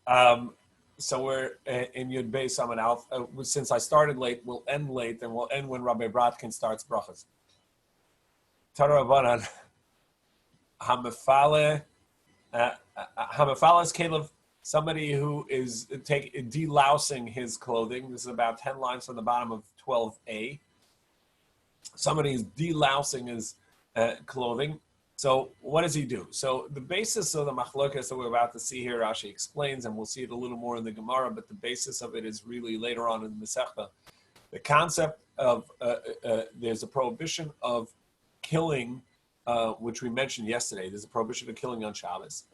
So we're in Yud Beis Samad Aleph. Since I started late, we'll end late, and we'll end when Rabbi Bratkin starts brachas. Tara Rabbanan, Hamefale is Caleb, somebody who is delousing his clothing. This is about 10 lines from the bottom of 12a. Somebody is delousing his clothing. So what does he do? So the basis of the machlokas that we're about to see here, Rashi explains, and we'll see it a little more in the Gemara, but the basis of it is really later on in the Masechta. The concept of there's a prohibition of killing, which we mentioned yesterday. There's a prohibition of killing on Shabbos.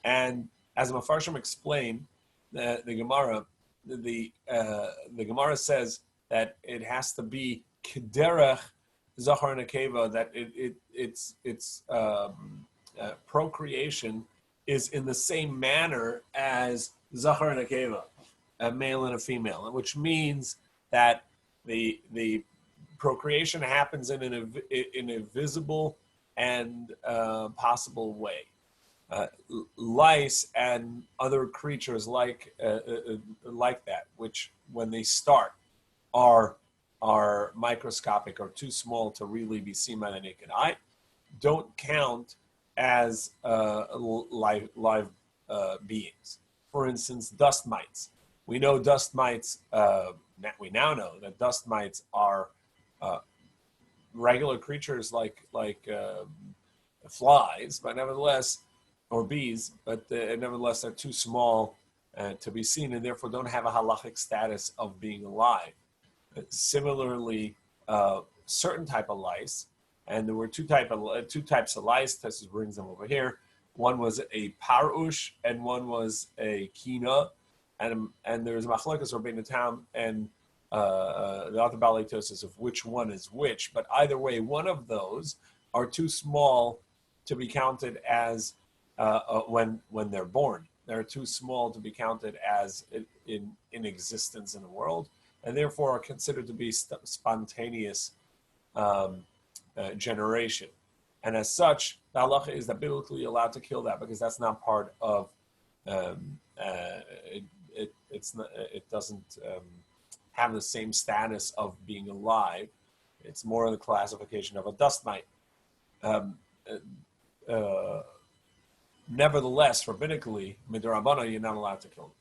And as the Mefarshim explained, the Gemara says that it has to be kederech zachar and nekeva, that its procreation is in the same manner as zachar and nekeva, a male and a female, which means that the procreation happens in a visible and possible way. Lice and other creatures like that, which when they start are microscopic or too small to really be seen by the naked eye, don't count as live beings. For instance, dust mites. We know dust mites. We now know that dust mites are regular creatures like flies, but nevertheless, or bees, but nevertheless they're too small to be seen, and therefore don't have a halachic status of being alive. Similarly, certain type of lice, and there were two types of lice. Tessus brings them over here. One was a parush, and one was a kina, and there's machlokas Rabbeinu Tam and the other Balei Tosas of which one is which. But either way, one of those are too small to be counted as when they're born. They're too small to be counted as in existence in the world, and therefore are considered to be spontaneous generation. And as such, the halacha is that biblically allowed to kill that because that's not part of it doesn't have the same status of being alive. It's more in the classification of a dust mite. Nevertheless, rabbinically, midrabbanan, you're not allowed to kill them.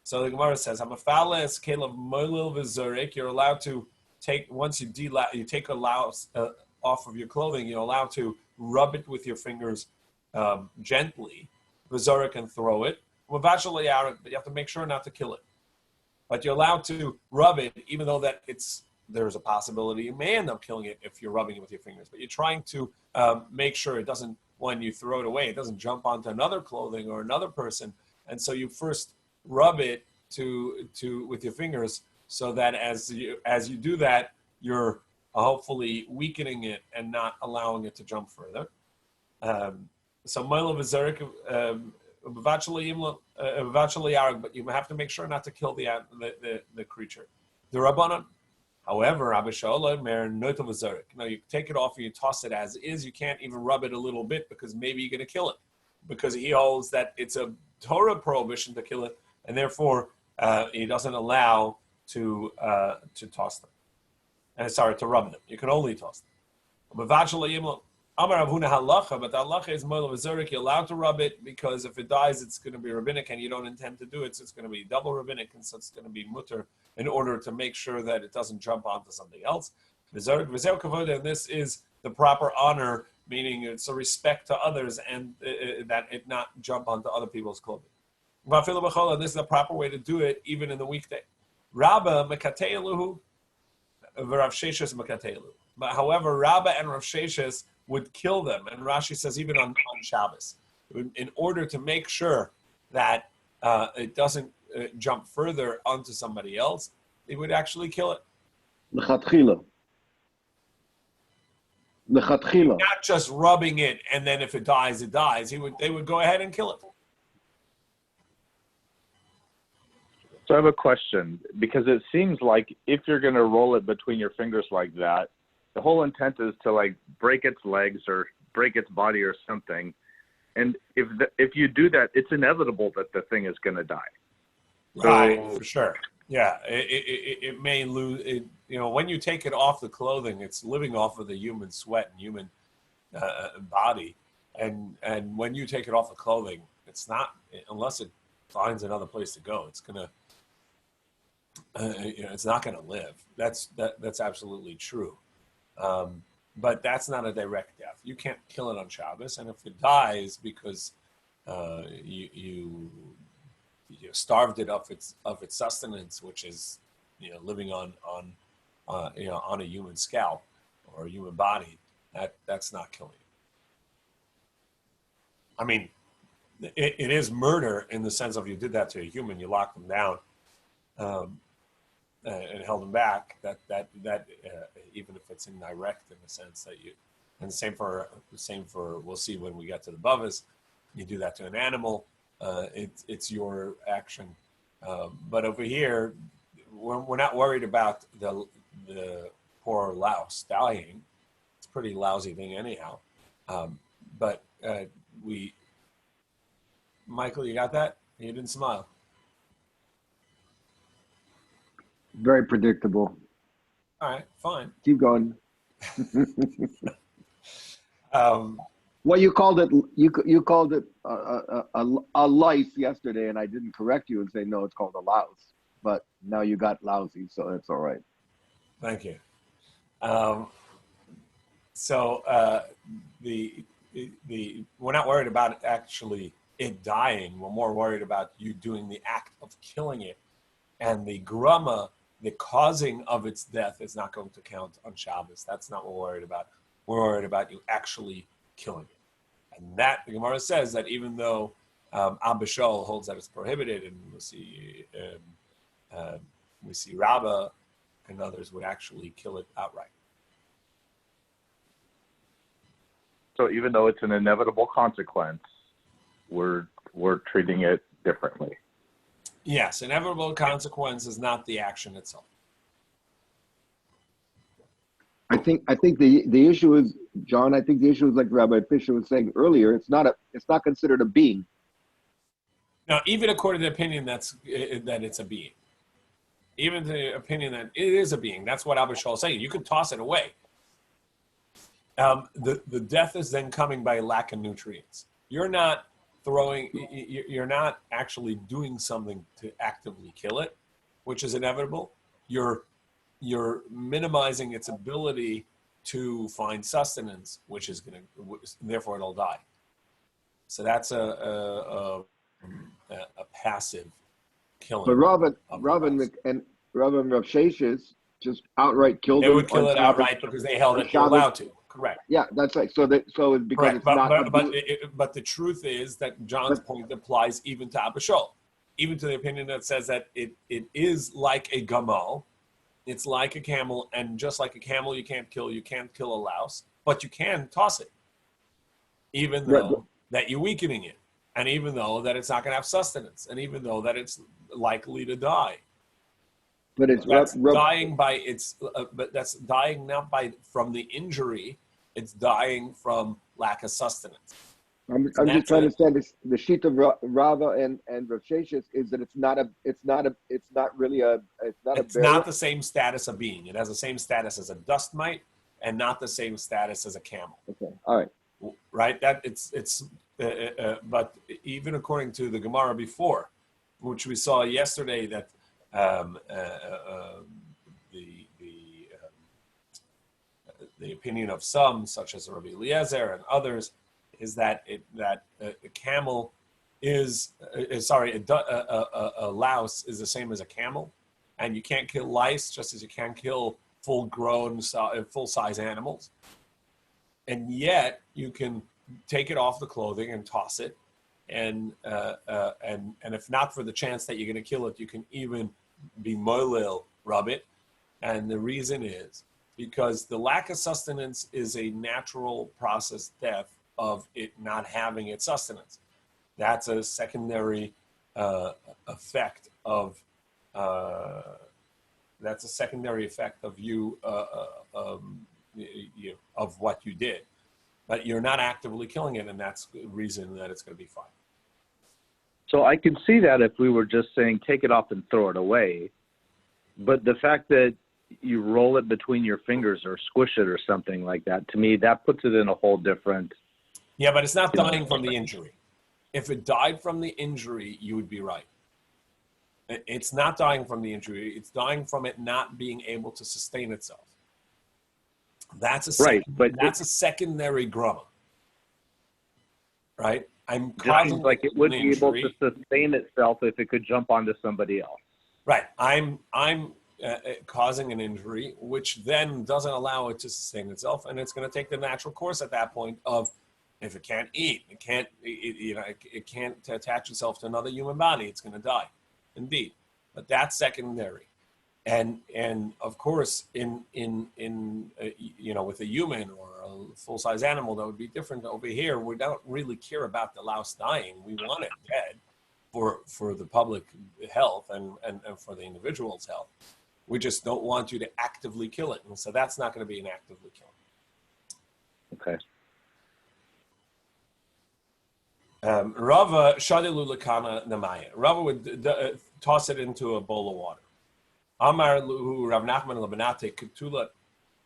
So the Gemara says, "Hamafales kelev moilil v'zorik." You're allowed to take once you take a louse off of your clothing. You're allowed to rub it with your fingers gently, v'zorik, and throw it. But you have to make sure not to kill it. But you're allowed to rub it, even though there's a possibility you may end up killing it if you're rubbing it with your fingers. But you're trying to make sure it doesn't, when you throw it away, it doesn't jump onto another clothing or another person. And so you first rub it with your fingers, so that as you do that, you're hopefully weakening it and not allowing it to jump further. So Moila v'Zerik but you have to make sure not to kill the creature. The Rabbanan, however, no, you take it off and you toss it as is. You can't even rub it a little bit because maybe you're going to kill it, because he holds that it's a Torah prohibition to kill it, and therefore he doesn't allow to toss them. To rub them. You can only toss them. Amar Avuna halacha, but the halacha is moila v'zorik. You're allowed to rub it because if it dies, it's going to be rabbinic, and you don't intend to do it, so it's going to be double rabbinic, and so it's going to be mutter in order to make sure that it doesn't jump onto something else. V'zorik v'zeu kavod, and this is the proper honor, meaning it's a respect to others, and that it not jump onto other people's clothing. V'afilu b'chol, and this is the proper way to do it, even in the weekday. Rabba mekateiluhu, v'Rav Sheshes mekateiluhu. But however, Rabba and Rav Sheshes would kill them, and Rashi says even on Shabbos, in order to make sure that it doesn't jump further onto somebody else, they would actually kill it. Lechatchila. Not just rubbing it, and then if it dies, it dies. They would go ahead and kill it. So I have a question, because it seems like if you're going to roll it between your fingers like that, the whole intent is to break its legs or break its body or something. And if you do that, it's inevitable that the thing is going to die. Right, for sure. Yeah, it may lose. When you take it off the clothing, it's living off of the human sweat and human body, and when you take it off the clothing, it's not, unless it finds another place to go. It's gonna, it's not gonna live. That's absolutely true. But that's not a direct death. You can't kill it on Shabbos, and if it dies because you starved it of its sustenance, which is living on a human scalp or a human body, that's not killing it. I mean, it is murder in the sense of you did that to a human, you locked them down and held them back. That even if it's indirect in the sense that you, and the same for we'll see when we get to the bavas, you do that to an animal. It's your action, but over here, we're not worried about the poor louse dying. It's a pretty lousy thing anyhow. But Michael, you got that? You didn't smile. Very predictable. All right, fine. Keep going. Well, you called it a lice yesterday, and I didn't correct you and say no, it's called a louse. But now you got lousy, so that's all right. Thank you. We're not worried about actually it dying. We're more worried about you doing the act of killing it, and the grama, the causing of its death, is not going to count on Shabbos. That's not what we're worried about. We're worried about you actually killing it. And that, the Gemara says that even though Abba Shaul holds that it's prohibited, and we see Rabbah and others would actually kill it outright. So even though it's an inevitable consequence, we're treating it differently. Yes, inevitable consequence is not the action itself. I think the issue is, John, I think the issue is, like Rabbi Fischer was saying earlier, it's not considered a being. Now, even according to the opinion that it's a being, even the opinion that it is a being, that's what Abba Shaul is saying. You can toss it away. The death is then coming by lack of nutrients. You're not actually doing something to actively kill it, which is inevitable. You're minimizing its ability to find sustenance, which is therefore it'll die. So that's a passive killing. But Rav and Rav Sheshes just outright killed them. They would kill it outright because they held it. They're allowed to. Correct. Yeah, that's right. So it's because it's not. But the truth is that John's point applies even to Abba Shaul, even to the opinion that says that it is like a gamal. It's like a camel, and just like a camel, you can't kill a louse, but you can toss it, even though that you're weakening it, and even though that it's not going to have sustenance, and even though that it's likely to die. But it's dying by its, but that's dying not from the injury; it's dying from lack of sustenance. I'm just trying to understand the sheet of Rava and Rav Sheshes is that it's not the same status of being. It has the same status as a dust mite, and not the same status as a camel. Okay, all right. Right. That but even according to the Gemara before, which we saw yesterday, that the opinion of some, such as Rabbi Eliezer and others, is that a camel is a louse is the same as a camel, and you can't kill lice just as you can't kill full-grown, full-size animals, and yet you can take it off the clothing and toss it, and if not for the chance that you're going to kill it, you can even be moilil, rub it, and the reason is because the lack of sustenance is a natural process death of it not having its sustenance. That's a secondary effect of you of what you did, but you're not actively killing it, and that's the reason that it's going to be fine. So I could see that if we were just saying take it off and throw it away, but the fact that you roll it between your fingers or squish it or something like that, to me, that puts it in a whole different... Yeah, but it's not dying from the injury. If it died from the injury, you would be right. It's not dying from the injury. It's dying from it not being able to sustain itself. That's a secondary grama, right? I'm causing like it would be able to sustain itself if it could jump onto somebody else. Right. I'm causing an injury, which then doesn't allow it to sustain itself, and it's going to take the natural course at that point of, if it can't eat, it can't attach itself to another human body, it's going to die. Indeed, but that's secondary, and of course, in with a human or a full size animal, that would be different. Over here, we don't really care about the louse dying. We want it dead for the public health and for the individual's health. We just don't want you to actively kill it, and so that's not going to be an actively killing. Okay. Rava shadilu lakana namaya. Rava would toss it into a bowl of water. Amar luhu Rav Nachman labanate ketula,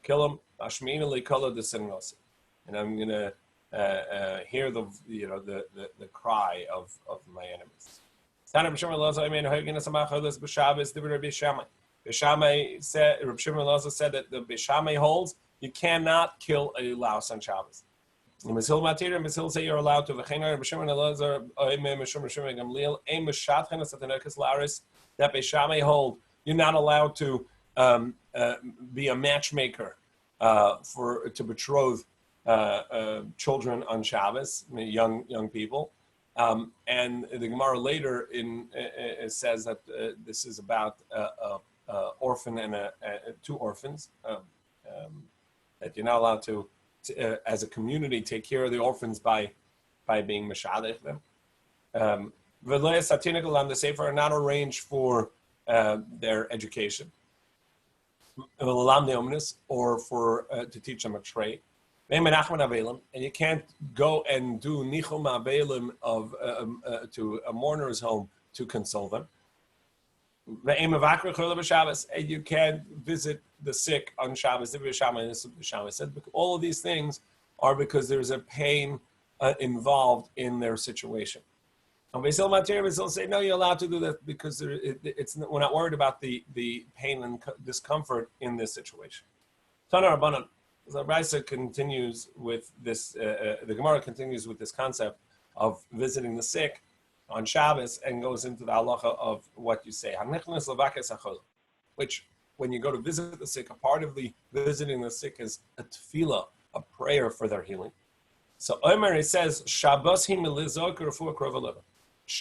kill him. Ashmina lekola desengosi. And I'm gonna hear the cry of my enemies. Tana b'Shimon Elazar I mean hagina samacholas b'Shabbos divrei Rabbi Shammai. B'Shammai said Rabbi Shimon Elazar said that the B'Shammai holds you cannot kill a louse on Shabbos. Mishil Matir, Mishil say you're allowed to. V'chenar B'Shimon Elazar Oimei Mishum Rishim Gamliel Ein Mishatchen Satanekes Laris. That B'Shammai hold you're not allowed to be a matchmaker to betroth children on Shabbos, young people. And the Gemara later says that this is about orphan and two orphans, that you're not allowed to as a community, take care of the orphans by being mashadech them. V'lo yasatinik olam, the sefer are not arranged for their education, or for to teach them a trade. And you can't go and do nichum avelim to a mourner's home to console them. And you can't visit the sick on Shabbos. Said all of these things are because there's a pain involved in their situation. And Basil say, no, you're allowed to do that because we're not worried about the pain and discomfort in this situation. Tana Rabbanan, the Brisa continues with this. The Gemara continues with this concept of visiting the sick on Shabbos and goes into the halacha of what you say. Which, when you go to visit the sick, a part of the visiting the sick is a tefillah, a prayer for their healing. So Omer, he says, Shabbos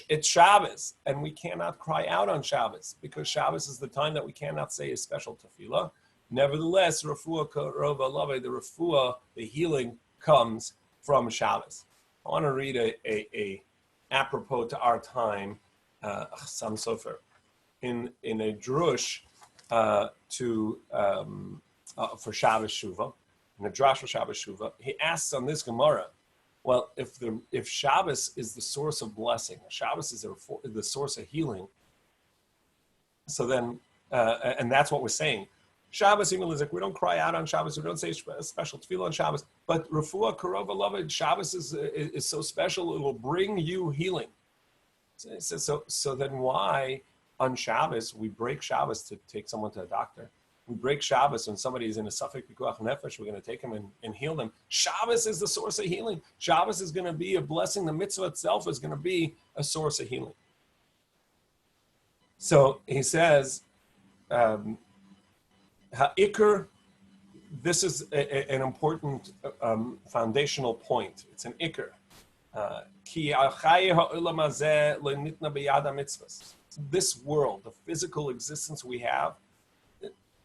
it's Shabbos, and we cannot cry out on Shabbos because Shabbos is the time that we cannot say a special tefillah. Nevertheless, refuah karova love, the refuah, the healing comes from Shabbos. I want to read a apropos to our time, Chassam Sofer, in a drush for Shabbos Shuvah, in a drush for Shabbos Shuvah. He asks on this Gemara, well, if Shabbos is the source of blessing, Shabbos is the source of healing, so then, and that's what we're saying. Shabbos, we don't cry out on Shabbos, we don't say a special tefillah on Shabbos, but refuah karova loved, Shabbos is so special, it will bring you healing. So then why on Shabbos we break Shabbos to take someone to a doctor? We break Shabbos when somebody is in a safek pikuach nefesh, we're going to take them and heal them. Shabbos is the source of healing. Shabbos is going to be a blessing. The mitzvah itself is going to be a source of healing. So he says, Ha'ikr, this is an important foundational point. It's an ikr. This world, the physical existence we have,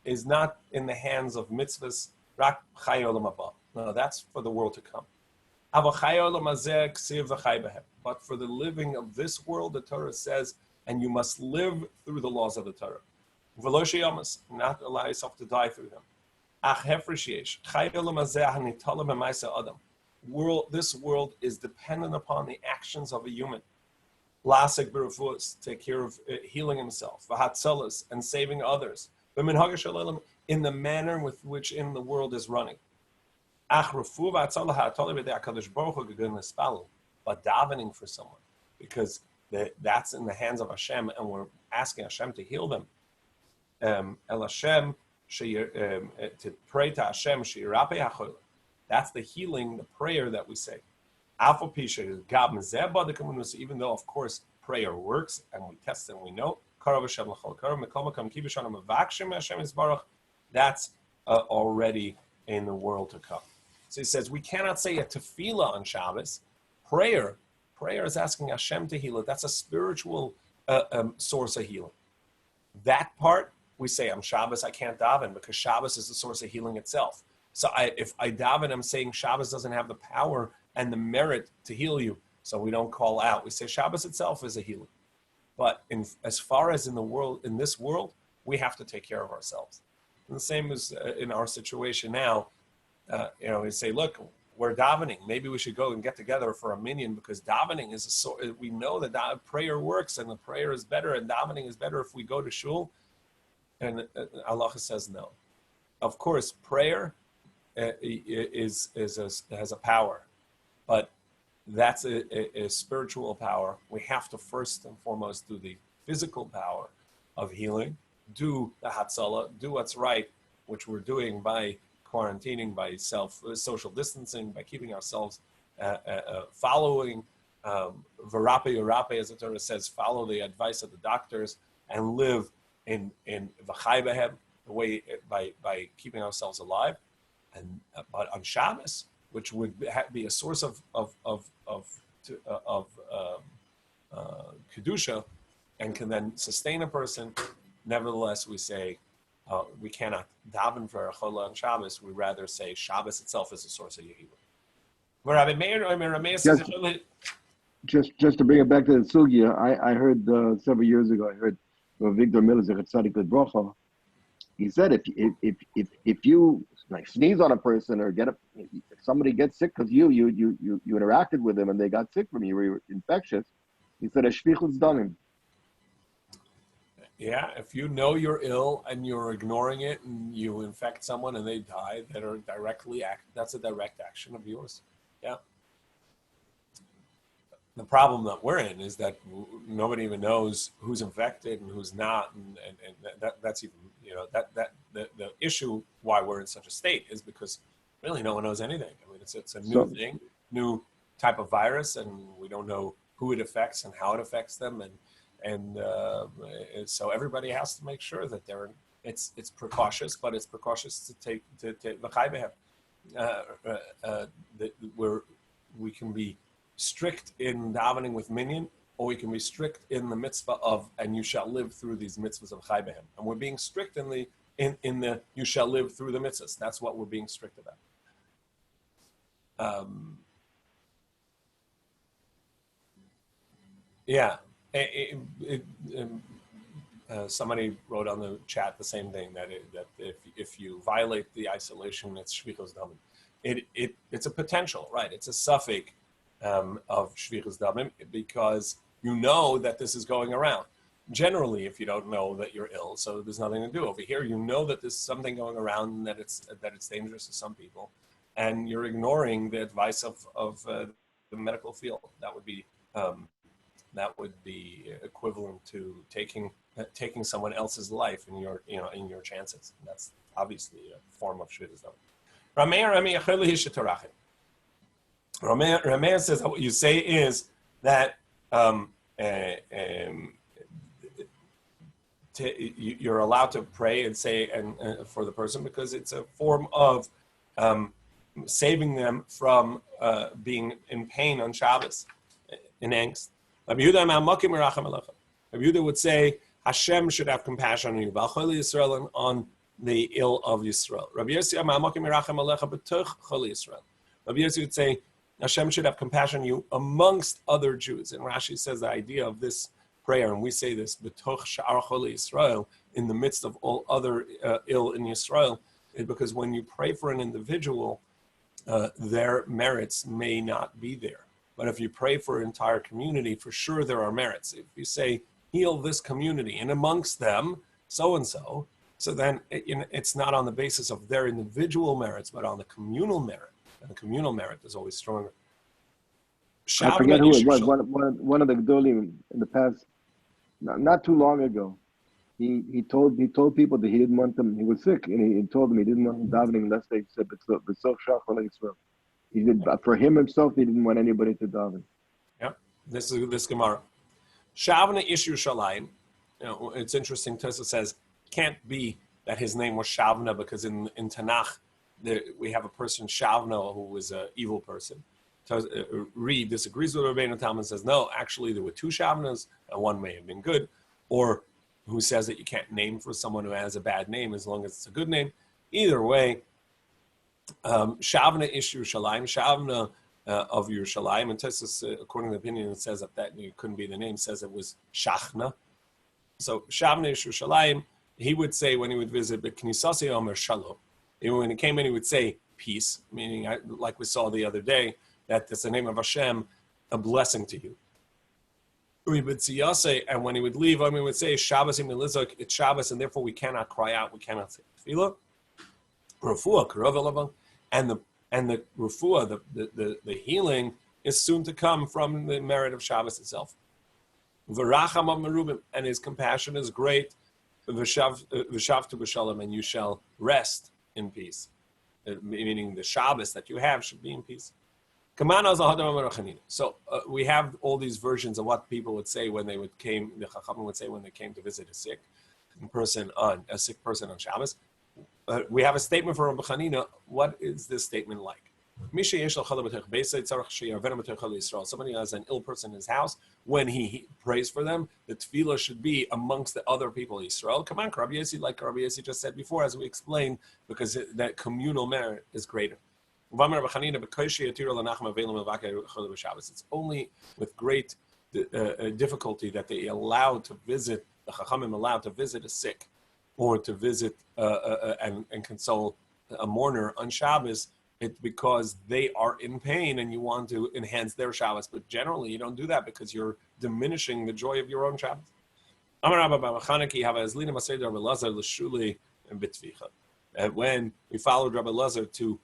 is not in the hands of mitzvahs. No, that's for the world to come. But for the living of this world, the Torah says, and you must live through the laws of the Torah. Not allow yourself to die through them. This world is dependent upon the actions of a human. Lasik berufus, take care of healing himself, v'hatzalas, and saving others, v'minhag shalom, in the manner with which in the world is running. Ach refu v'hatzalah ha'atoli b'dei HaKadosh Baruch Hu gegun l'spalu, but davening for someone, because that's in the hands of Hashem, and we're asking Hashem to heal them. El Hashem, to pray to Hashem, she'irape ha'chol. That's the healing, the prayer that we say. Even though, of course, prayer works, and we test and we know, that's already in the world to come. So he says, we cannot say a tefillah on Shabbos. Prayer is asking Hashem to heal it. That's a spiritual source of healing. That part, we say, on Shabbos, I can't daven, because Shabbos is the source of healing itself. So if I daven, I'm saying Shabbos doesn't have the power and the merit to heal you. So we don't call out. We say Shabbos itself is a healing. But as far as in the world, in this world, we have to take care of ourselves. And the same as in our situation now. We say, look, we're davening. Maybe we should go and get together for a minyan, because davening is we know that prayer works, and the prayer is better, and davening is better if we go to shul. And Allah says no. Of course, prayer has a power, but that's a spiritual power. We have to first and foremost do the physical power of healing, do the hatzalah, do what's right, which we're doing by quarantining, by social distancing, by keeping ourselves following v'rape urape, as the Torah says, follow the advice of the doctors and live in v'chai behem, the way by keeping ourselves alive. And but on Shabbos, which would be a source of kedusha, and can then sustain a person, nevertheless, we say we cannot daven for a chola on Shabbos. We rather say Shabbos itself is a source of yehilah. Just to bring it back to the sugya, I heard several years ago. I heard Victor Miller, Tzaddik Bracha. He said if you like sneeze on a person, or if somebody gets sick because you interacted with them and they got sick from you, you were infectious, he said a shvichus damim. Yeah, if you know you're ill and you're ignoring it and you infect someone and they die, that's a direct action of yours. Yeah. The problem that we're in is that nobody even knows who's infected and who's not, and that's even the issue why we're in such a state is because really no one knows anything. I mean, it's a new thing, new type of virus, and we don't know who it affects and how it affects them, and so everybody has to make sure that it's precautious, but it's precautious to take v'chai behem. We can be strict in davening with minyan, or we can be strict in the mitzvah of, and you shall live through these mitzvahs of chai behem. And we're being strict in the you shall live through the mitzvahs. That's what we're being strict about. Somebody wrote on the chat the same thing, that if you violate the isolation, it's shvichus damim. It's a potential, right? It's a suffix of shvichus damim, because you know that this is going around. Generally, if you don't know that you're ill, so there's nothing to do. Over here, you know that there's something going around, and that it's dangerous to some people, and you're ignoring the advice of the medical field. That would be equivalent to taking someone else's life in your chances. That's obviously a form of shvichus damim. Rameh says that what you say is that you're allowed to pray and say for the person, because it's a form of saving them from being in pain on Shabbos, in angst. Rabbi Yehuda would say Hashem should have compassion on you, on the ill of Yisrael. Rabbi Yossi would say Hashem should have compassion on you amongst other Jews. And Rashi says the idea of this prayer, and we say this, b'toch sha'ar choli Yisrael, in the midst of all other ill in Yisrael, is because when you pray for an individual, their merits may not be there. But if you pray for an entire community, for sure there are merits. If you say, heal this community, and amongst them, so-and-so, so then it's not on the basis of their individual merits, but on the communal merit. And the communal merit is always stronger. I forget who it was. One of the Gedolim in the past, not too long ago, he told people that he didn't want them. He was sick, and he told them he didn't want them davening unless they said "B'sof shach v'le'Yisrael." He did for him himself. He didn't want anybody to daven. Yeah, this is this Gemara. Shavna Ish Yerushalayim. It's interesting. Tues says can't be that his name was Shavna because in Tanakh we have a person Shavna who was an evil person. Reed disagrees with Rabbeinu Tam and says no, actually there were two Shavnas and one may have been good, or who says that you can't name for someone who has a bad name as long as it's a good name. Either way, Shavna Ish Yerushalayim, Shavna of Yerushalayim, and Tues, according to the opinion, it says that it couldn't be the name, says it was Shachna. So Shavna Ish Yerushalayim, he would say when he would visit, B'knisasi Omer Shalom. When he came in, he would say peace, meaning like we saw the other day, that it's the name of Hashem, a blessing to you. And when he would leave, he would say Shabbos Imilizok, it's Shabbos, and therefore we cannot cry out, we cannot say tefillah. Refuah, Karavelavan, and the refuah, the healing is soon to come from the merit of Shabbos itself. V'racham of merubim, and his compassion is great. V'shavtu b'shalom, and you shall rest in peace. Meaning the Shabbos that you have should be in peace. So we have all these versions of what people would say when they the Chachamim would say when they came to visit a sick person on Shabbos. We have a statement from Rabbi Chanina. What is this statement like? Somebody has an ill person in his house. When he prays for them, the tefillah should be amongst the other people of Israel. Come on, Rabbi Yossi, like Rabbi Yossi just said before, as we explained, because that communal merit is greater. It's only with great difficulty that they allowed to visit, the Chachamim allowed to visit a sick, or to visit and console a mourner on Shabbos. It's because they are in pain and you want to enhance their Shabbos. But generally, you don't do that because you're diminishing the joy of your own Shabbos. When we followed Rabbi Lazar to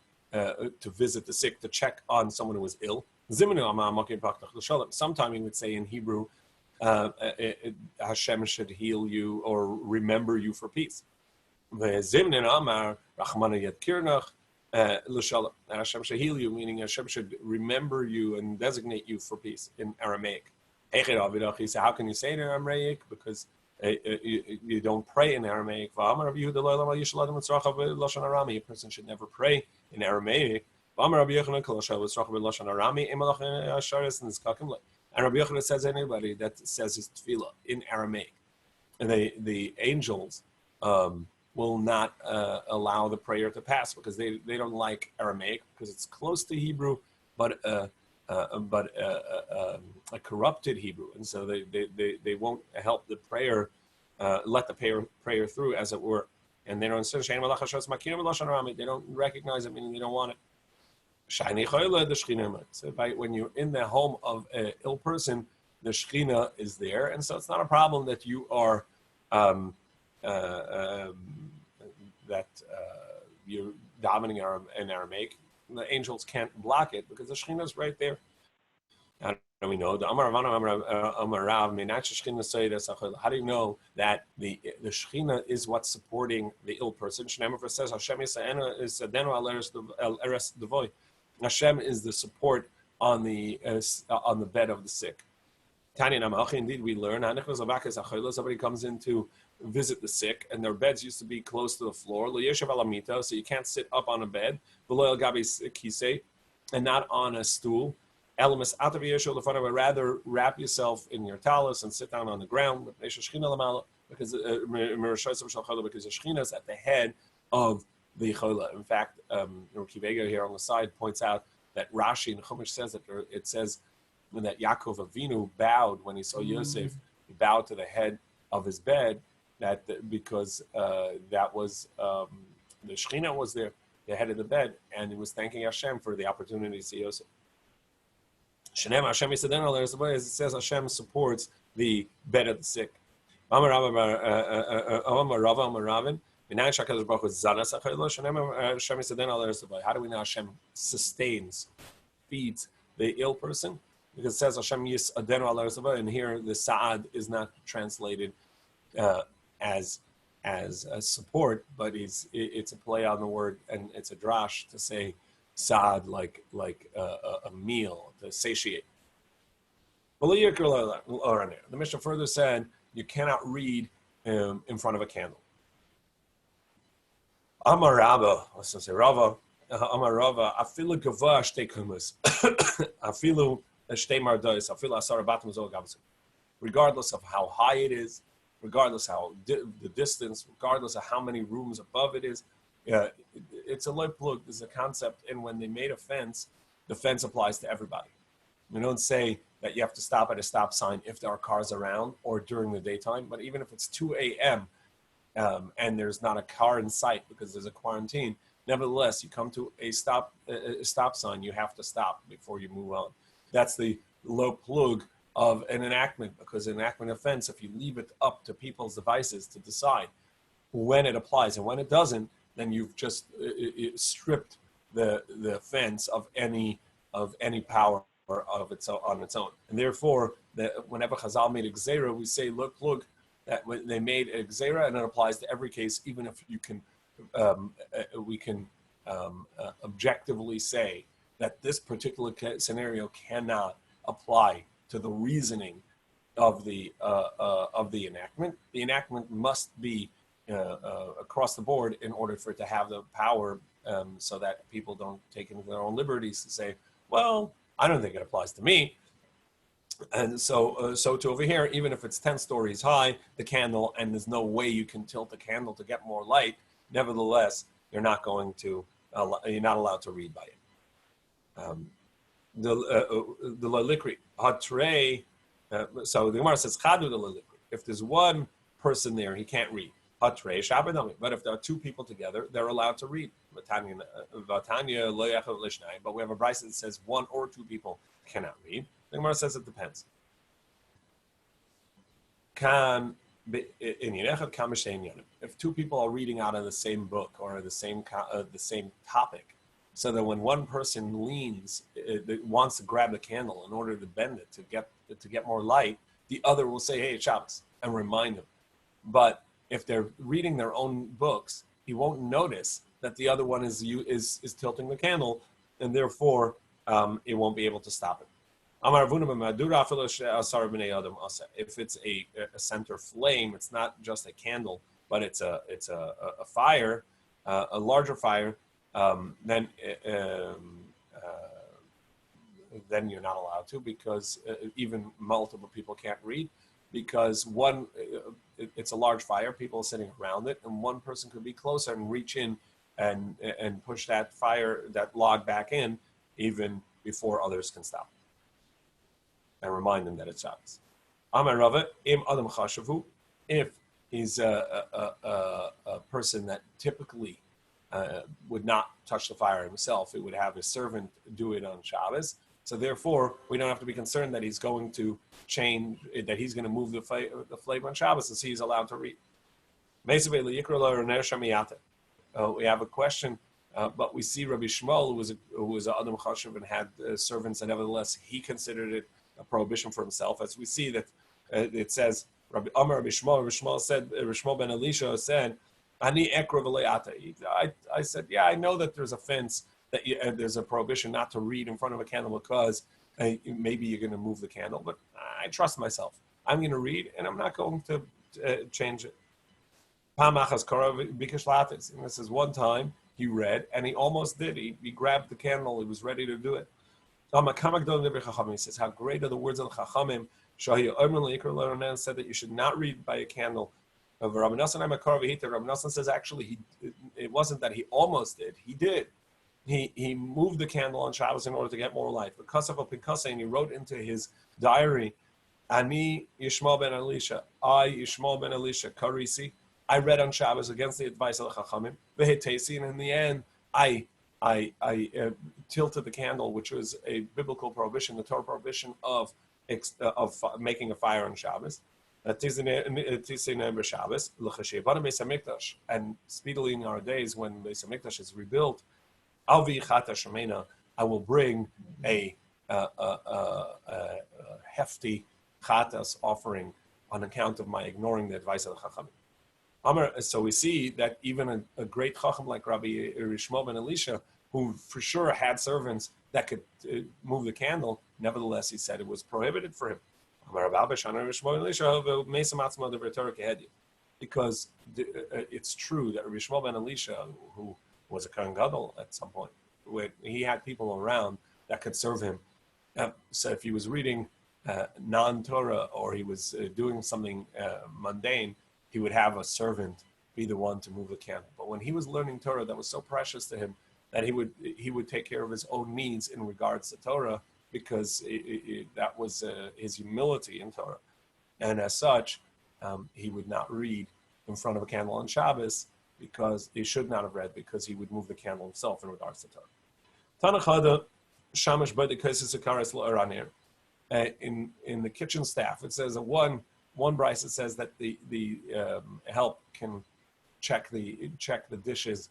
visit the sick, to check on someone who was ill, sometime he would say in Hebrew, Hashem should heal you or remember you for peace. Hashem should heal you, meaning Hashem should remember you and designate you for peace in Aramaic. He said, how can you say it in Aramaic? Because you don't pray in Aramaic. A person should never pray in Aramaic. And Rabbi Yochanan says anybody that says his tefillah in Aramaic, and the angels will not allow the prayer to pass because they don't like Aramaic because it's close to Hebrew, but a corrupted Hebrew, and so they won't help the prayer, let the prayer through, as it were, and they don't they don't recognize it, meaning they don't want it. So when you're in the home of an ill person, the Shekhinah is there, and so it's not a problem that you are you're davening in Aramaic. The angels can't block it because the Shekhinah is right there. How do we know? How do you know that the Shekhinah is what's supporting the ill person? Hashem is the support on the bed of the sick. Indeed, we learn somebody comes in to visit the sick, and their beds used to be close to the floor, so you can't sit up on a bed, and not on a stool. Rather wrap yourself in your talus and sit down on the ground because the Shekhinah is at the head of the chola. In fact, Kivega here on the side points out that Rashi in Chumash says that it says that Yaakov Avinu bowed when he saw Yosef. He bowed to the head of his bed, because that was the Shekhinah was there, the head of the bed, and he was thanking Hashem for the opportunity to see Yosef. Shenem Hashem Yisadenu Al Eretz Zeba, as it says, Hashem supports the bed of the sick. Amar Ravin. How do we know Hashem sustains, feeds the ill person? Because it says Hashem Yis Adenu Al Eretz Zeba, and here the Sa'ad is not translated as a support, but it's a play on the word, and it's a drash to say Sa'ad like a meal to satiate. The Mishnah further said you cannot read in front of a candle. Amar Rabba, let's say Rava, Amar Rava, afilu gava shtei kumas, afilu shtei mardois, afilu asara batim zol gavsu. Regardless of how high it is, regardless how the distance, regardless of how many rooms above it is, it's a loy plug. There's a concept, and when they made a fence, the fence applies to everybody. We don't say that you have to stop at a stop sign if there are cars around or during the daytime, but even if it's 2 a.m., and there's not a car in sight because there's a quarantine, nevertheless, you come to a stop sign, you have to stop before you move on. That's the low plug of an enactment, because an enactment offense, if you leave it up to people's devices to decide when it applies and when it doesn't, then you've just stripped the offense of any power on its own. And therefore, whenever Chazal made a gzeira, we say look plug, that they made a gzeira, and it applies to every case, even if you can, we can objectively say that this particular scenario cannot apply to the reasoning of the enactment. The enactment must be across the board in order for it to have the power, so that people don't take into their own liberties to say, well, I don't think it applies to me. And so to over here, even if it's 10 stories high, the candle, and there's no way you can tilt the candle to get more light, nevertheless, you're not allowed to read by it. The lalikri hatrei. So the Gemara says chadu the lalikri. If there's one person there, he can't read. Hatrei shabbat. But if there are two people together, they're allowed to read. But we have a brisa that says one or two people cannot read. The Gemara says it depends. If two people are reading out of the same book or the same topic, so that when one person leans, wants to grab the candle in order to bend it to get more light, the other will say, "Hey, it's Shabbos," and remind him. But if they're reading their own books, he won't notice that the other one is tilting the candle, and therefore it won't be able to stop it. If it's a center flame, it's not just a candle, but it's a fire, a larger fire, then you're not allowed to, because even multiple people can't read, because it's a large fire, people are sitting around it, and one person could be closer and reach in and push that log back in even before others can stop and remind them that it's Shabbos. Amar Rava, im adam chashavu, if he's a person that typically would not touch the fire himself, it would have his servant do it on Shabbos. So therefore, we don't have to be concerned that he's going to change, that he's going to move the flame on Shabbos, and so he's allowed to read. We have a question, but we see Rabbi Shmuel, who was an Adam Chashav and had servants, and nevertheless he considered it a prohibition for himself. As we see that it says, Rabbi Shmuel said, Rabbi Shmuel ben Elisha said, Ani ekra v'lo ata. I said, yeah, I know that there's a fence, that there's a prohibition not to read in front of a candle because maybe you're going to move the candle, but I trust myself. I'm going to read, and I'm not going to change it. And this is one time he read, and he almost did. He grabbed the candle. He was ready to do it. He says, how great are the words of the Chachamim. Said that you should not read by a candle. Rabbi Nosson says actually it wasn't that he almost did. He did. He moved the candle on Shabbos in order to get more light. Because of a pinkase, and he wrote into his diary, Ani Yishmael ben Elisha, I Yishmael ben Elisha, Karisi, I read on Shabbos against the advice of the Chachamim, Vehetesi, and in the end, I tilted the candle, which was a biblical prohibition, the Torah prohibition of making a fire on Shabbos. And speedily in our days, when Beis Hamikdash is rebuilt, I will bring a hefty chatas offering on account of my ignoring the advice of the Chachamim. So we see that even a great Chacham like Rabbi Rishmo ben Elisha, who for sure had servants that could move the candle, nevertheless he said it was prohibited for him. Because it's true that Rishmo ben Elisha, who was a Kohen Gadol at some point, he had people around that could serve him. So if he was reading non-Torah or he was doing something mundane, he would have a servant be the one to move the candle. But when he was learning Torah, that was so precious to him that he would take care of his own needs in regards to Torah, because that was his humility in Torah. And as such, he would not read in front of a candle on Shabbos, because he should not have read, because he would move the candle himself in regards to Torah. Tanachada shamash b'dekaisis akaras la'aranir. In the kitchen staff, it says that one brisa says that the help can check the dishes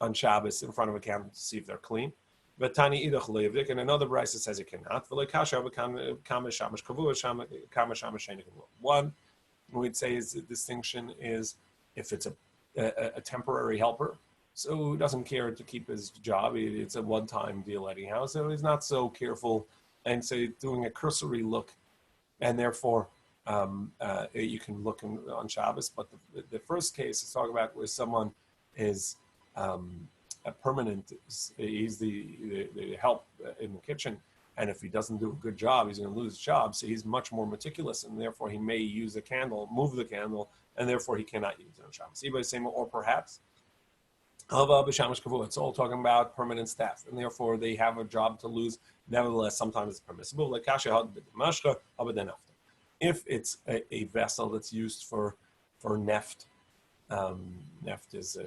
on Shabbos in front of a candle to see if they're clean. But Tani idach leivdik, and another brisa says it cannot. One, we'd say is the distinction is if it's a temporary helper, so who doesn't care to keep his job, it's a one-time deal anyhow, so he's not so careful, and so doing a cursory look, and therefore you can look on Shabbos. But the first case is talking about where someone is a permanent, he's the help in the kitchen, and if he doesn't do a good job, he's going to lose his job, so he's much more meticulous, and therefore he may use the candle, move the candle, and therefore he cannot use it on Shabbos. Or perhaps, it's all talking about permanent staff, and therefore they have a job to lose. Nevertheless, sometimes it's permissible. If it's a vessel that's used for neft, neft is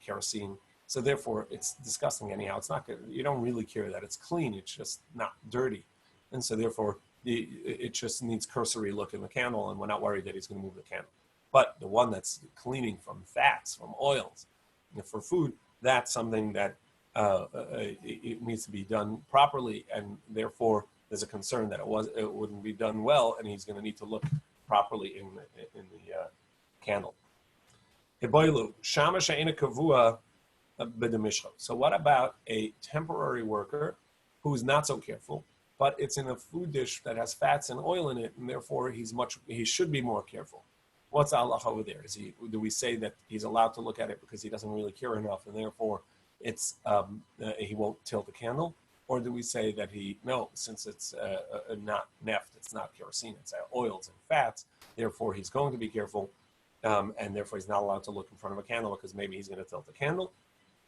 kerosene, so therefore it's disgusting anyhow. It's not good. You don't really care that it's clean. It's just not dirty, and so therefore it just needs cursory look in the candle, and we're not worried that he's going to move the candle. But the one that's cleaning from fats, from oils, for food, that's something that it needs to be done properly, and therefore there's a concern that it wouldn't be done well, and he's going to need to look properly in the candle. So what about a temporary worker who's not so careful, but it's in a food dish that has fats and oil in it, and therefore he should be more careful? What's Allah over there? Do we say that he's allowed to look at it because he doesn't really care enough, and therefore it's he won't tilt the candle? Or do we say that since it's not neft, it's not kerosene, it's oils and fats, therefore he's going to be careful, and therefore he's not allowed to look in front of a candle because maybe he's going to tilt the candle?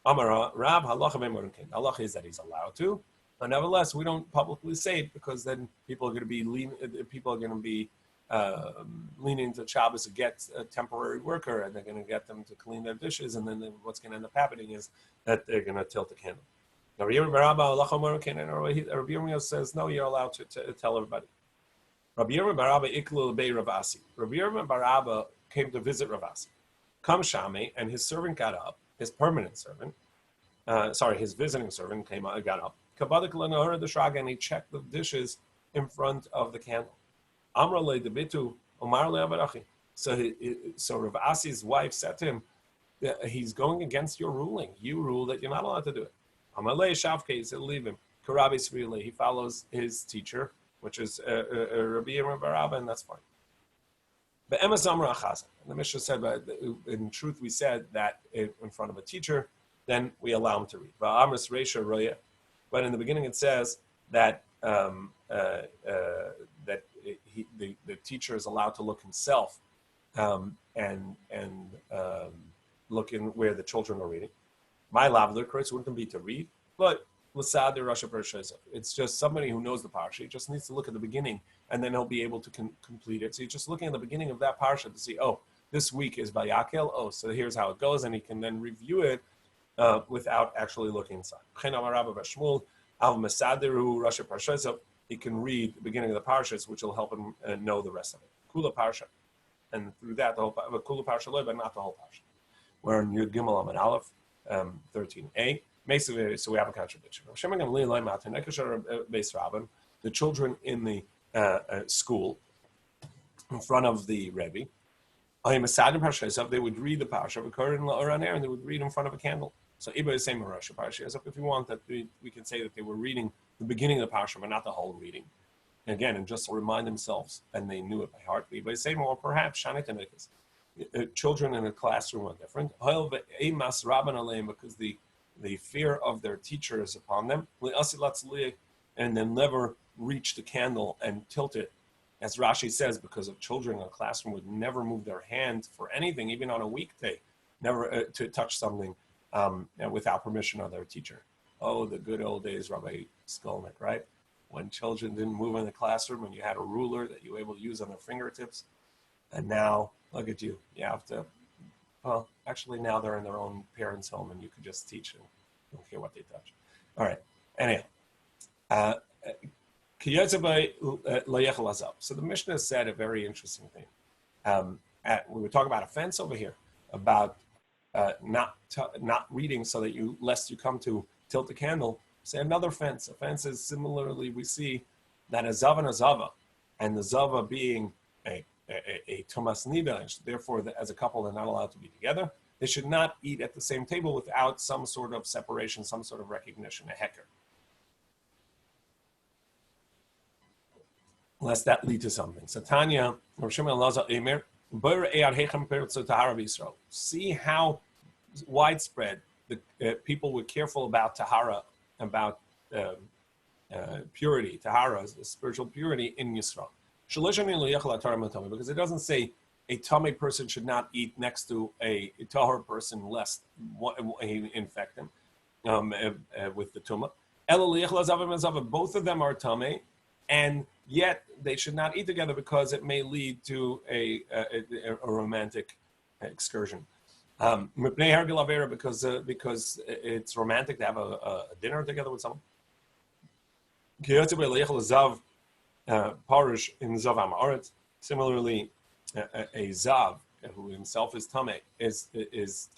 Amara Rab halacha me'morin. Halacha is that he's allowed to, but nevertheless we don't publicly say it, because then people are going to be leaning to Shabbos to get a temporary worker, and they're going to get them to clean their dishes, and then what's going to end up happening is that they're going to tilt the candle. Now, Rabbi Yirmiyah says, no, you're allowed to tell everybody. Rabbi Yirmiyah bar Abba iklu l'bei Rav Asi. Rabbi Yirmiyah bar Abba came to visit Rav Asi. Kam shami, and his servant got up, his permanent servant, his visiting servant got up. Kabadik l'nahar the shraga, and he checked the dishes in front of the candle. Amra le debitu, Omar le avarachi. So Rav Asi's wife said to him, he's going against your ruling. You rule that you're not allowed to do it. Amalei Shavke said, leave him. Karabi Srili, he follows his teacher, which is Rabbi Yirmiyah bar Abba, and that's fine. But Emes Amra Achazan, and the Mishnah said, but in truth we said that in front of a teacher, then we allow him to read. Va'amris Reisha Roya. But in the beginning it says that the teacher is allowed to look himself and look in where the children are reading. My lavler, Chris, wouldn't be to read, but it's just somebody who knows the parsha. He just needs to look at the beginning, and then he'll be able to complete it. So he's just looking at the beginning of that parsha to see, this week is Vayakel. So here's how it goes, and he can then review it without actually looking inside. He can read the beginning of the parashas, which will help him know the rest of it. Kula parsha, and through that the whole kula parsha loy, but not the whole parsha. We're in Yud Gimel Amud Aleph, 13a. Basically, so we have a contradiction. The children in the school in front of the Rebbe, they would read the parsha, and they would read in front of a candle. So Iba is saying Rosh Parsha. As if you want that, we can say that they were reading the beginning of the parsha, but not the whole reading. Again, and just to remind themselves, and they knew it by heart. Iba is saying, well, perhaps children in a classroom are different. Because the fear of their teacher is upon them, and then never reach the candle and tilt it. As Rashi says, because of children in a classroom would never move their hand for anything, even on a weekday, never to touch something without permission of their teacher. Oh, the good old days, Rabbi Skolnick, right? When children didn't move in the classroom and you had a ruler that you were able to use on their fingertips. And now, look at you. You have to, well, actually now they're in their own parents' home and you could just teach them. Don't care what they touch. All right. Anyhow. So the Mishnah said a very interesting thing. We were talking about a fence over here, about not reading so that lest you come to tilt the candle. Say another fence. A fence is similarly, we see that a zava and a zava, and the zava being a Tomas Nida, therefore as a couple they're not allowed to be together. They should not eat at the same table without some sort of separation, some sort of recognition, a heker. Lest that lead to something. So Tanya, see how widespread the people were careful about tahara, about purity, tahara, spiritual purity in Yisrael. Because it doesn't say a tummy person should not eat next to a tahar person lest he infect him with the tumah. Both of them are tummy, and yet they should not eat together because it may lead to a romantic excursion. Because it's romantic to have a dinner together with someone. Parish in Zav Amaretz. Similarly, a Zav who himself is Tameh, is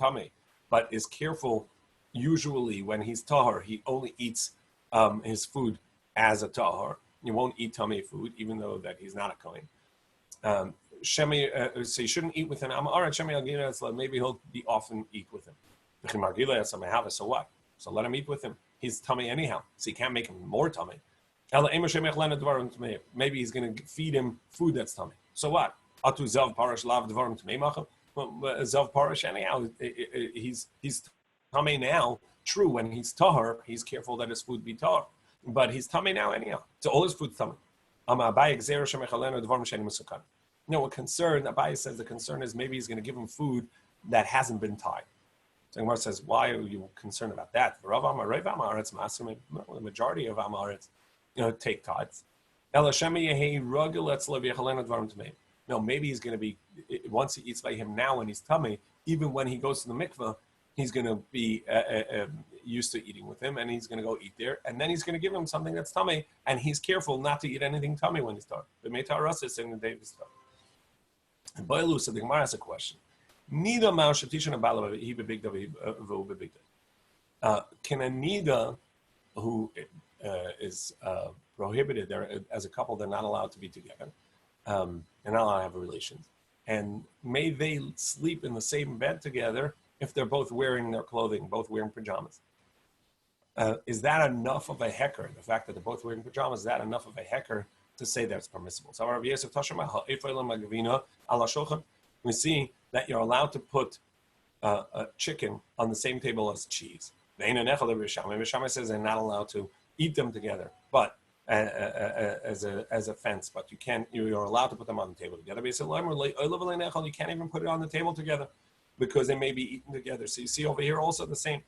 Tameh, but is careful. Usually, when he's Tahar, he only eats his food as a Tahar. He won't eat Tameh food, even though that he's not a Kohen. So you shouldn't eat with an Amaretz. Maybe he'll be often eat with him. So what? So let him eat with him. He's Tameh anyhow, so you can't make him more Tameh. Maybe he's going to feed him food that's tummy. So what? Zav Parish anyhow. He's tummy now. True, when he's tahar, he's careful that his food be tahar. But he's tummy now anyhow. So all his food's tummy. Abaye says the concern is maybe he's going to give him food that hasn't been tied. So Gemara says, why are you concerned about that? The majority of Amaretz take tithes. No, maybe he's going to be, once he eats by him now when he's tummy, even when he goes to the mikveh, he's going to be used to eating with him, and he's going to go eat there, and then he's going to give him something that's tummy, and he's careful not to eat anything tummy when he's tummy. The Meitar Rasis in the day of his tummy. And Boilu, so the Gemara has a question. Nida ma'ashatishan abala he bebig bebig. Can a nida who is prohibited there as a couple, they're not allowed to be together, they're not allowed to have relations, and may they sleep in the same bed together if they're both wearing their clothing, both wearing pajamas? Is that enough of a hecker? The fact that they're both wearing pajamas, is that enough of a hecker to say that's permissible? So we see that you're allowed to put a chicken on the same table as cheese. Rishama says they're not allowed to eat them together, but as a fence. But you're allowed to put them on the table together. You can't even put it on the table together because they may be eaten together. So you see over here also the same.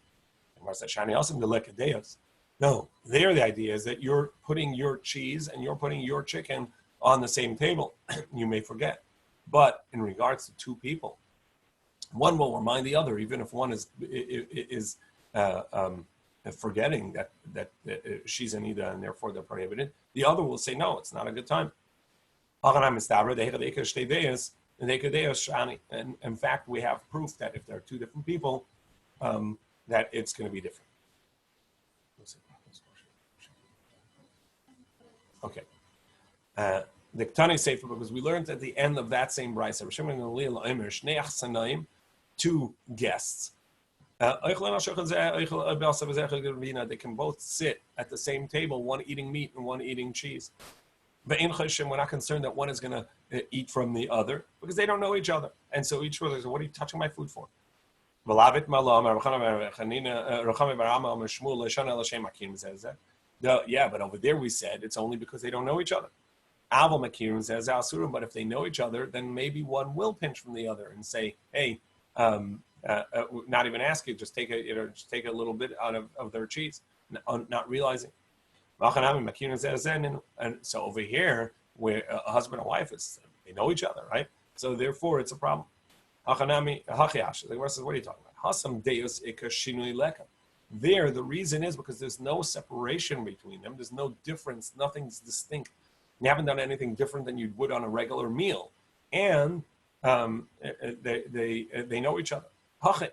No, there the idea is that you're putting your cheese and you're putting your chicken on the same table. You may forget. But in regards to two people, one will remind the other, even if one is forgetting that she's an Ida and therefore they're prohibited. The other will say, no, it's not a good time. And in fact, we have proof that if there are two different people, that it's going to be different. Okay. The Ktani Sefer, because we learned at the end of that same brayso, two guests. They can both sit at the same table, one eating meat and one eating cheese. We're not concerned that one is going to eat from the other because they don't know each other. And so each other says, what are you touching my food for? Yeah, but over there we said it's only because they don't know each other. But if they know each other, then maybe one will pinch from the other and say, hey, not even ask you, just take a little bit out of their cheese, not realizing. And so over here, where a husband and wife they know each other, right? So therefore, it's a problem. The Gemara says, what are you talking about? There, the reason is because there's no separation between them. There's no difference. Nothing's distinct. You haven't done anything different than you would on a regular meal, and they know each other. Over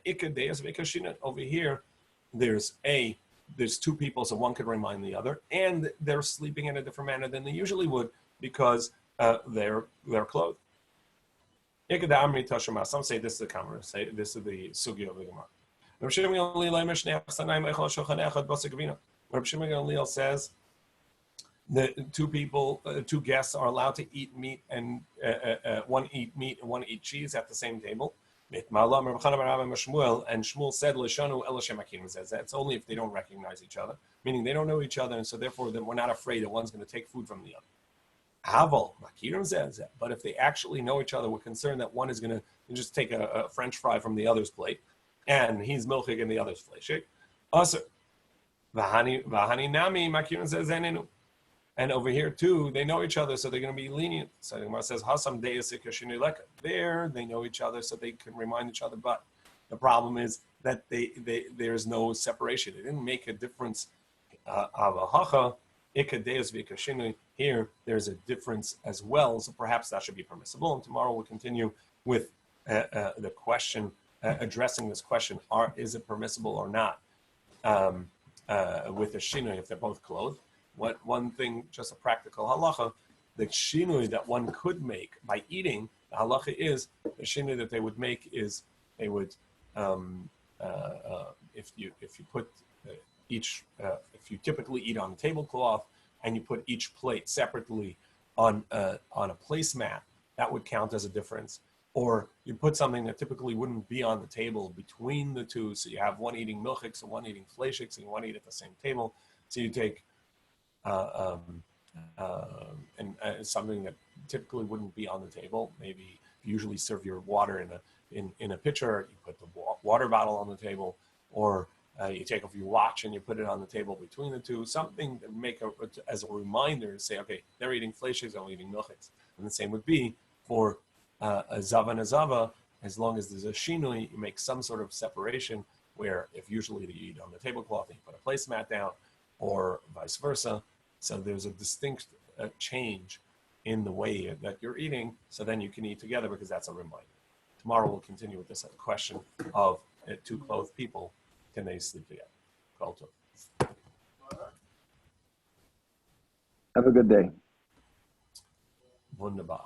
here, there's two people, so one could remind the other, and they're sleeping in a different manner than they usually would because they're clothed. Some say this is the Kamara. Say this is the Sugya of the Gemara. Rabbi Shimon Gamliel says the two guests are allowed to eat meat and one eat meat and one eat cheese at the same table. And Shmuel said, that's only if they don't recognize each other, meaning they don't know each other, and so therefore we're not afraid that one's going to take food from the other. But if they actually know each other, we're concerned that one is going to just take a French fry from the other's plate, and he's milchig in the other's plate. And over here too, they know each other, so they're going to be lenient. So the Gemara says, there they know each other, so they can remind each other. But the problem is that there's no separation. They didn't make a difference. Here, there's a difference as well, so perhaps that should be permissible. And tomorrow we'll continue with the question, addressing this question: is it permissible or not with a shinui if they're both clothed? One thing, just a practical halacha, the shinui that one could make by eating, the halacha is, the shinui that they would make is, they would, if you put if you typically eat on a tablecloth and you put each plate separately on a placemat, that would count as a difference. Or you put something that typically wouldn't be on the table between the two, so you have one eating milchiks and one eating fleishiks, and one eat at the same table. So you take something that typically wouldn't be on the table. Maybe you usually serve your water in a pitcher. You put the water bottle on the table, or you take off your watch and you put it on the table between the two. Something to make as a reminder to say, okay, they're eating fleishiks, I'm eating milchiks. And the same would be for a zava and a zava. As long as there's a shinui, you make some sort of separation. Where if usually you eat on the tablecloth, you put a placemat down, or vice versa. So there's a distinct change in the way that you're eating, so then you can eat together because that's a reminder. Tomorrow we'll continue with this question of two clothed people, can they sleep together? Have a good day. Wunderbar.